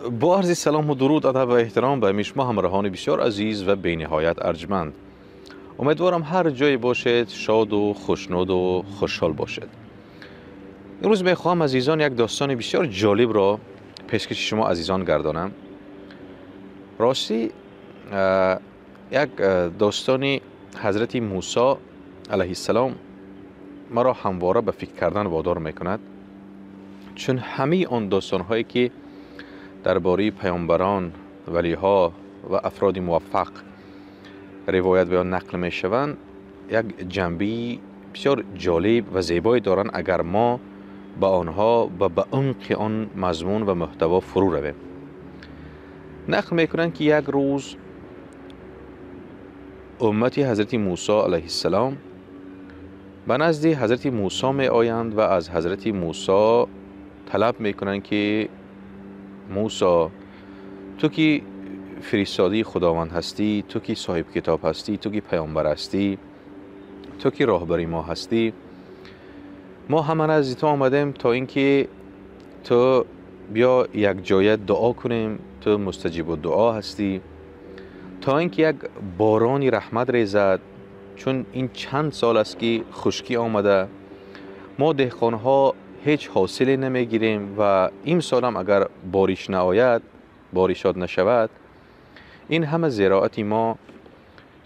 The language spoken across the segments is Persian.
با عرض سلام و درود، ادب و احترام به شما همراهان بسیار عزیز و بی‌نهایت ارجمند. امیدوارم هر جای باشید شاد و خوشنود و خوشحال باشید. امروز میخواهم عزیزان یک داستان بسیار جالب را پیشکش شما عزیزان گردانم. راستی یک داستانی حضرت موسی علیه السلام مرا همواره به فکر کردن وادار میکند، چون همه آن داستان هایی که درباره پیامبران، ولیها و افراد موفق روایت و یا نقل می شوند یک جنبه بسیار جالب و زیبایی دارند اگر ما به آنها و به عمق آن مضمون و محتوا فرو رویم. نقل می کنند که یک روز امت حضرت موسی علیه السلام به نزد حضرت موسی می آیند و از حضرت موسی طلب می کنند که موسی، تو که فرستاده خداوند هستی، تو که صاحب کتاب هستی، تو که پیامبر هستی، تو که راهبر ما هستی، ما همه از تو آمدیم تا اینکه تو بیا یک جای دعا کنیم، تو مستجیب الدعا هستی، تا اینکه یک بارانی رحمت ریزد، چون این چند سال است که خشکی آمده، ما دهقانها هیچ حاصلی نمیگیریم و این سال هم اگر بارش نآید، بارشات نشود، این همه زراعت ما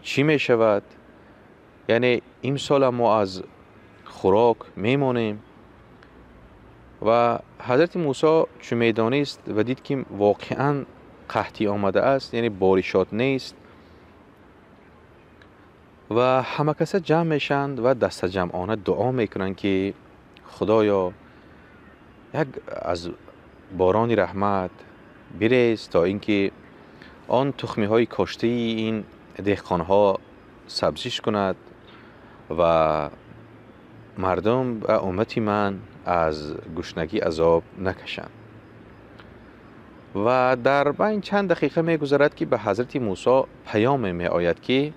چی می شود؟ یعنی این سال ما از خوراک میمانیم. و حضرت موسی چون میدانست و دید که واقعا قحطی آمده است، یعنی بارشات نیست، و همه کسا جمع میشند و دست جمعانه دعا میکنند که خدایا یک از باران رحمت بریز تا اینکه آن تخمی های کاشته این دهقان ها سبزیش کند و مردم و امتی من از گشنگی عذاب نکشند. و در بین چند دقیقه می گذرد که به حضرت موسی پیام می آید که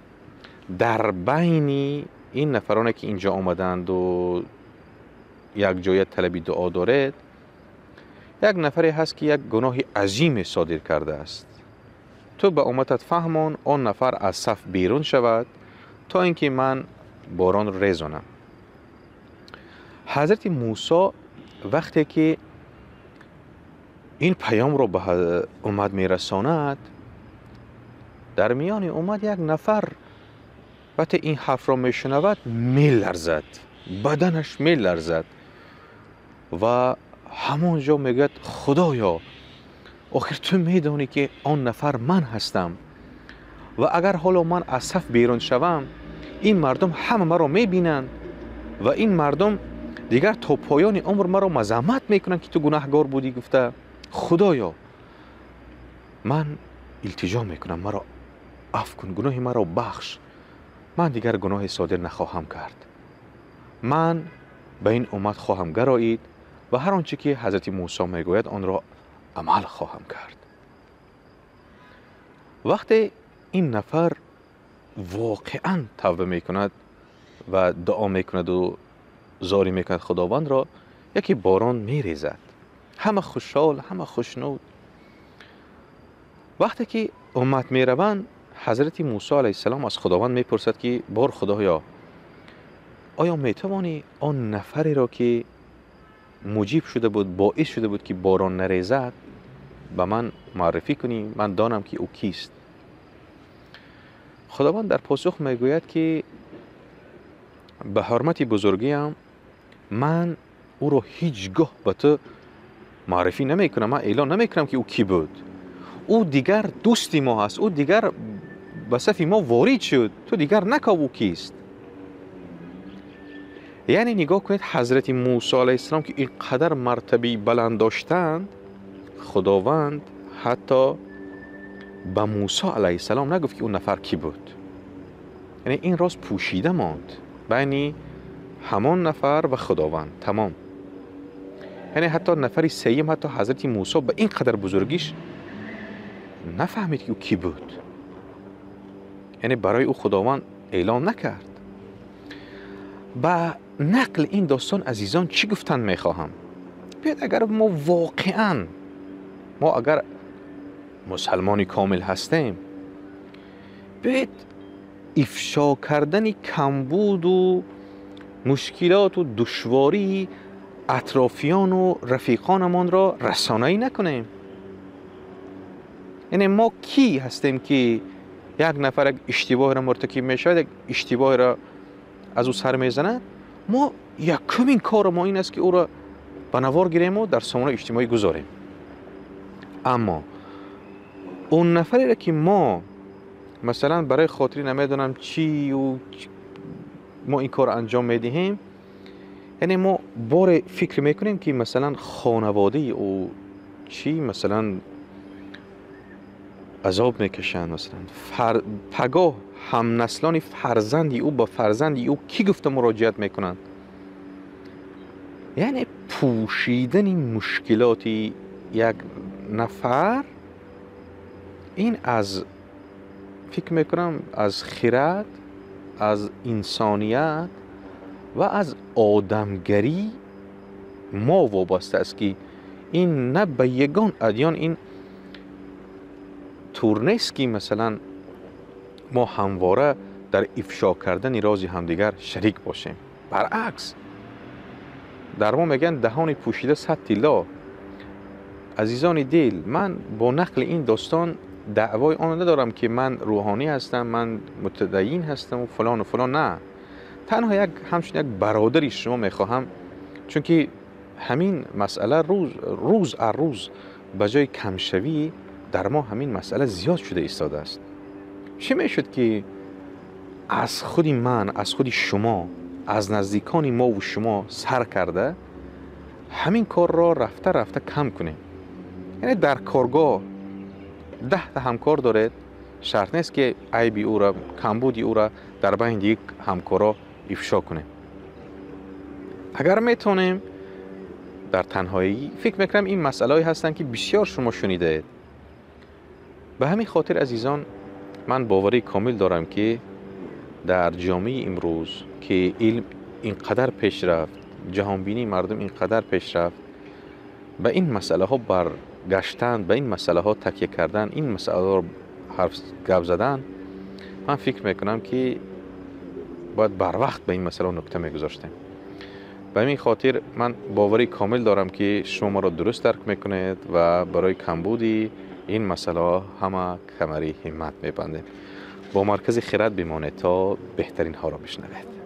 در بین این نفرانی که اینجا آمدند و یک جای طلبی دعا دارد، یک نفری هست که یک گناه عظیم صادر کرده است. تو به امتت فهمان آن نفر از صف بیرون شود تا اینکه من باران رو ریزانم. حضرت موسی وقتی که این پیام رو به امت میرساند، در میان امت یک نفر وقتی این حرف را میشنود میلرزد، بدنش میلرزد و همونجا میگه خدایا آخر تو میدانی که آن نفر من هستم و اگر حالا من از صف بیرون شوم، این مردم همه مرا میبینند و این مردم دیگر تا پایان عمر مرا مذمت میکنند که تو گناهگار بودی. گفته خدایا من التجا میکنم، مرا عفو کن، گناه مرا بخش، من دیگر گناه صادر نخواهم کرد، من به این امت خواهم گرایید و هر آنچه که حضرت موسی میگوید آن را عمل خواهم کرد. وقتی این نفر واقعا توبه میکند و دعا میکند و زاری میکند خداوند را، یکی باران میریزد، همه خوشحال، همه خوشنود. وقتی که امت میروند، حضرت موسی علیه السلام از خداوند میپرسد که بار خدایا آیا میتوانی آن نفری را که موجب شده بود، باعث شده بود که باران نریزد، به من معرفی کنی؟ من دانم که او کیست. خداوند در پاسخ میگوید که به حرمت بزرگیم من او را هیچگاه به تو معرفی نمی کنم، من اعلان نمی کنم که او کی بود. او دیگر دوستی ما هست، او دیگر به صف ما وارد شد، تو دیگر نکاو او کیست. یعنی نگاه کنید حضرت موسی علیه السلام که اینقدر مرتبه بلند داشتند، خداوند حتی به موسی علیه السلام نگفت که اون نفر کی بود. یعنی این راز پوشیده ماند بین همان نفر و خداوند، تمام. یعنی حتی نفری سیم، حتی حضرت موسی به این قدر بزرگیش نفهمید که او کی بود، یعنی برای او خداوند اعلام نکرد. با نقل این داستان عزیزان چی گفتن میخواهم؟ بیاید اگر ما واقعا اگر مسلمانی کامل هستیم، بیاید افشا کردن کمبود و مشکلات و دشواری اطرافیان و رفیقانمان را رسانه‌ای نکنیم. یعنی ما کی هستیم که یک نفر یک اشتباه را مرتکب می شود، یک اشتباه را از او سر می زند، ما یکمین کار ما این است که او را به نوار گیریم و در سامانه اجتماعی گذاریم. اما اون نفری را که ما مثلا برای خاطری نمیدونم چی و ما این کار انجام میدهیم، یعنی ما بار فکر میکنیم که مثلا خانواده او چی مثلا عذاب میکشند، مثلا پگاه هم نسلان فرزندی او با فرزندی او کی گفته مراجعت میکنند. یعنی پوشیدن مشکلاتی یک نفر، این از فکر میکنم از خرد، از انسانیت و از آدمگری ما وابسته است که این نه به یگان ادیان این طور نیست که مثلا ما همواره در افشا کردن راز همدیگر شریک باشیم. برعکس، در ما میگن دهان پوشیده 100 طلا. عزیزان دل، من با نقل این داستان دعوای آن ندارم که من روحانی هستم، من متدین هستم و فلان و فلان. نه، تنها همچون یک برادری شما میخواهم، چون که همین مسئله روز به جای کمشوی در ما همین مسئله زیاد شده ایستاده است. چه میشد که از خودی من، از خودی شما، از نزدیکانی ما و شما سر کرده همین کار را رفته رفته کم کنیم. یعنی در کارگاه 10 تا همکار دارید، شرط نیست که عیبی او را، کمبودی او را در بین یک همکارا افشا کنیم. اگر میتونیم در تنهایی، فکر میکنم این مسائلی هستند که بسیار شما شنیده اید. به همین خاطر عزیزان، من باوری کامل دارم که در جامعه امروز که علم اینقدر پیش رفت، جهانبینی مردم اینقدر پیش رفت، به این مسئله ها برگشتن، به این مسئله ها تکیه کردن، این مسئله ها حرف گپ زدن، من فکر میکنم که باید بر وقت به این مسئله نکته میگذاشتیم. به همین خاطر من باوری کامل دارم که شما ما را درست درک میکنید و برای کمبودی این مسئله ها همه کمری همت میبندید. با مرکز خرد بمانید تا بهترین ها را بشنوید.